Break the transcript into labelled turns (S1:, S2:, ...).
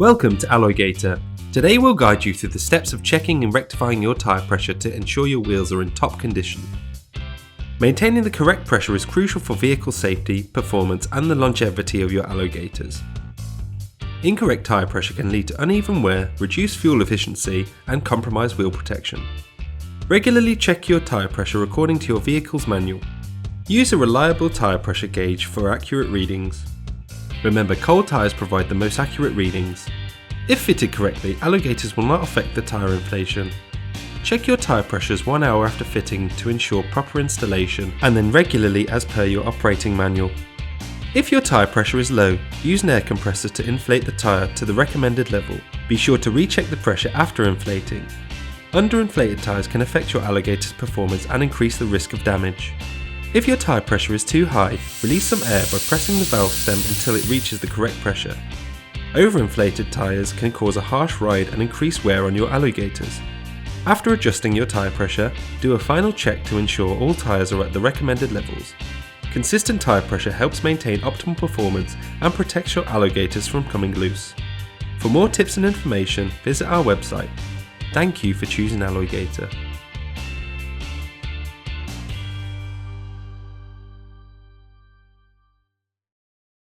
S1: Welcome to AlloyGator. Today we'll guide you through the steps of checking and rectifying your tyre pressure to ensure your wheels are in top condition. Maintaining the correct pressure is crucial for vehicle safety, performance and the longevity of your AlloyGators. Incorrect tyre pressure can lead to uneven wear, reduced fuel efficiency and compromised wheel protection. Regularly check your tyre pressure according to your vehicle's manual. Use a reliable tyre pressure gauge for accurate readings. Remember, cold tyres provide the most accurate readings. If fitted correctly, AlloyGators will not affect the tyre inflation. Check your tyre pressures 1 hour after fitting to ensure proper installation, and then regularly as per your operating manual. If your tyre pressure is low, use an air compressor to inflate the tyre to the recommended level. Be sure to recheck the pressure after inflating. Underinflated tyres can affect your AlloyGators' performance and increase the risk of damage. If your tyre pressure is too high, release some air by pressing the valve stem until it reaches the correct pressure. Overinflated tyres can cause a harsh ride and increase wear on your AlloyGators. After adjusting your tyre pressure, do a final check to ensure all tyres are at the recommended levels. Consistent tyre pressure helps maintain optimal performance and protects your AlloyGators from coming loose. For more tips and information, visit our website. Thank you for choosing AlloyGator.